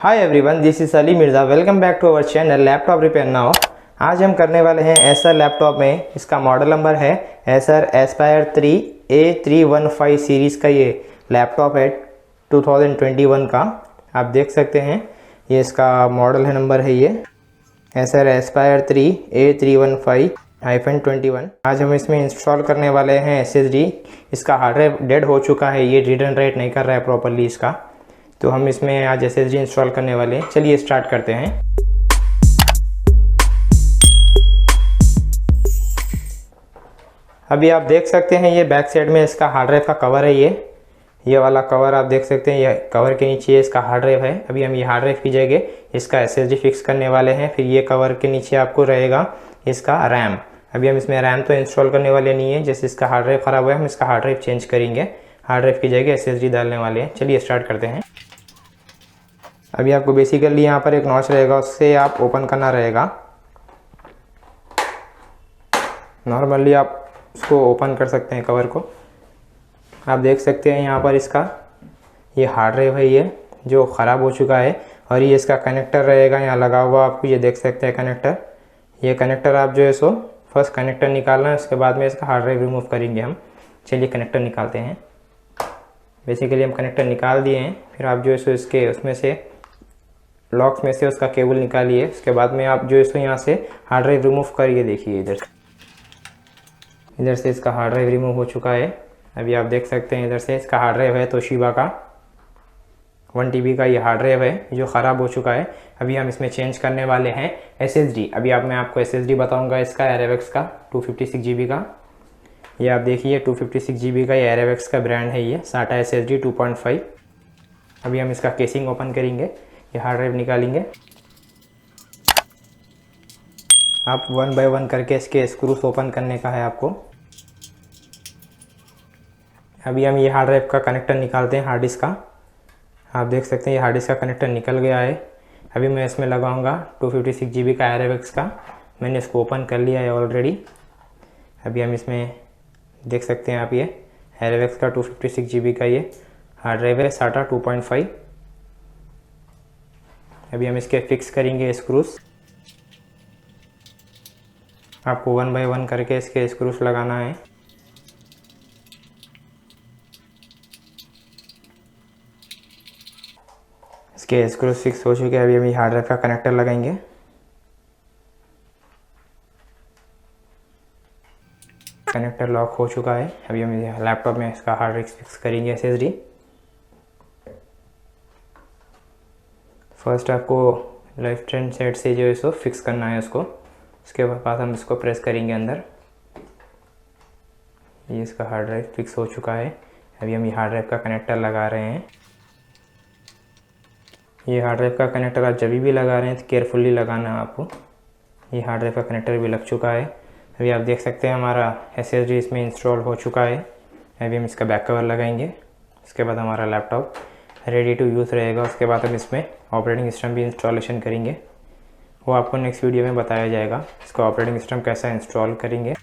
Hi everyone, this is Ali Mirza. Welcome back to our channel laptop repair now. आज हम करने वाले हैं एसर लैपटॉप में, इसका मॉडल नंबर है एसर एस्पायर 3A315 सीरीज़ का ये लैपटॉप है 2021 का। आप देख सकते हैं ये इसका मॉडल है, नंबर है ये एसर एस्पायर 3A315-21। आज हम इसमें इंस्टॉल करने वाले हैं SSD। इसका हार्ड ड्राइव डेड हो चुका है, ये रीड एंड राइट नहीं कर रहा है प्रॉपरली इसका, तो हम इसमें आज SSD इंस्टॉल करने वाले हैं। चलिए स्टार्ट करते हैं। अभी आप देख सकते हैं ये बैक साइड में इसका हार्ड ड्राइव का कवर है। ये वाला कवर आप देख सकते हैं, ये कवर के नीचे इसका हार्ड ड्राइव है। अभी हम ये हार्ड ड्राइव की जगह इसका SSD फिक्स करने वाले हैं। फिर ये कवर के नीचे आपको रहेगा इसका रैम। अभी हम इसमें रैम तो इंस्टॉल करने वाले नहीं है, जैसे इसका हार्ड ड्राइव ख़राब हुआ है हम इसका हार्ड ड्राइव चेंज करेंगे, हार्ड ड्राइव की जगह SSD डालने वाले हैं। चलिए स्टार्ट करते हैं। अभी आपको बेसिकली यहाँ पर एक नॉच रहेगा, उससे आप ओपन करना रहेगा। नॉर्मली आप उसको ओपन कर सकते हैं कवर को। आप देख सकते हैं यहाँ पर इसका ये हार्ड ड्राइव है ये जो ख़राब हो चुका है, और ये इसका कनेक्टर रहेगा यहाँ लगा हुआ, आपको ये देख सकते हैं कनेक्टर। ये कनेक्टर आप जो है सो फर्स्ट कनेक्टर निकालना है, उसके बाद में इसका हार्ड ड्राइव रिमूव करेंगे हम। चलिए कनेक्टर निकालते हैं। बेसिकली हम कनेक्टर निकाल दिए हैं। फिर आप जो है सो इसके उसमें से लॉक्स में से उसका केबल निकालिए। उसके बाद में आप जो है सो यहाँ से हार्ड ड्राइव रिमूव करिए। देखिए इधर से इसका हार्ड ड्राइव रिमूव हो चुका है। अभी आप देख सकते हैं इधर से इसका हार्ड ड्राइव है तोशिबा का 1 TB का ये हार्ड ड्राइव है जो ख़राब हो चुका है। अभी हम इसमें चेंज करने वाले हैं SSD। अभी मैं आपको SSD बताऊंगा इसका एयरवेक्स का 256 GB का। ये आप देखिए 256 GB का ये एयरवेक्स का ब्रांड है, ये SATA SSD 2.5। अभी हम इसका केसिंग ओपन करेंगे, ये हार्ड ड्राइव निकालेंगे। आप 1 बाय 1 करके इसके स्क्रूस ओपन करने का है आपको। अभी हम ये हार्ड ड्राइव का कनेक्टर निकालते हैं हार्ड डिस्क का। आप देख सकते हैं ये हार्ड डिस्क का कनेक्टर निकल गया है। अभी मैं इसमें लगाऊंगा 256 GB का एयरवेक्स का। मैंने इसको ओपन कर लिया है ऑलरेडी। अभी हम इसमें देख सकते हैं आप ये एयरवेक्स का 256 GB का ये हार्ड ड्राइव है SATA 2.5। अभी हम इसके फिक्स करेंगे स्क्रूस। आपको 1 बाय 1 करके इसके स्क्रूस लगाना है। इसके स्क्रूस फिक्स हो चुके हैं। अभी हम हार्ड ड्राइव का कनेक्टर लगाएंगे। कनेक्टर लॉक हो चुका है। अभी हम लैपटॉप में इसका हार्ड ड्राइव फिक्स करेंगे SSD। फर्स्ट आपको लेफ्ट हैंड साइड से जो है सो फिक्स करना है उसको। उसके बाद हम इसको प्रेस करेंगे अंदर। ये इसका हार्ड ड्राइव फिक्स हो चुका है। अभी हम ये हार्ड ड्राइव का कनेक्टर लगा रहे हैं। ये हार्ड ड्राइव का कनेक्टर आप जब भी लगा रहे हैं तो केयरफुली लगाना है आपको। ये हार्ड ड्राइव का कनेक्टर भी लग चुका है। अभी आप देख सकते हैं हमारा SSD इसमें इंस्टॉल हो चुका है। अभी हम इसका बैक कवर लगाएंगे। उसके बाद हमारा लैपटॉप रेडी टू यूज़ रहेगा। उसके बाद हम इसमें ऑपरेटिंग सिस्टम भी इंस्टॉलेशन करेंगे, वो आपको नेक्स्ट वीडियो में बताया जाएगा इसका ऑपरेटिंग सिस्टम कैसा इंस्टॉल करेंगे।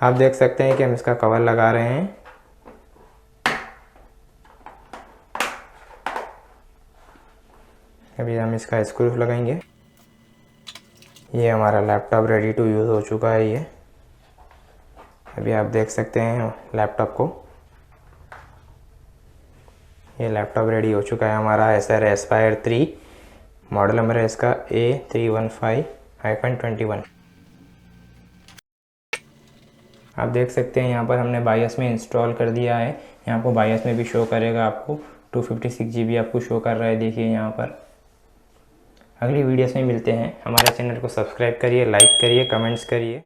आप देख सकते हैं कि हम इसका कवर लगा रहे हैं। अभी हम इसका स्क्रू लगाएंगे। ये हमारा लैपटॉप रेडी टू यूज़ हो चुका है ये। अभी आप देख सकते हैं लैपटॉप को, ये लैपटॉप रेडी हो चुका है हमारा एसर एस्पायर 3। मॉडल नंबर है इसका A315-21। आप देख सकते हैं यहाँ पर हमने बायस में इंस्टॉल कर दिया है। यहाँ को बायस में भी शो करेगा, आपको 256 GB आपको शो कर रहा है। देखिए यहाँ पर। अगली वीडियोस में मिलते हैं। हमारे चैनल को सब्सक्राइब करिए, लाइक करिए, कमेंट्स करिए।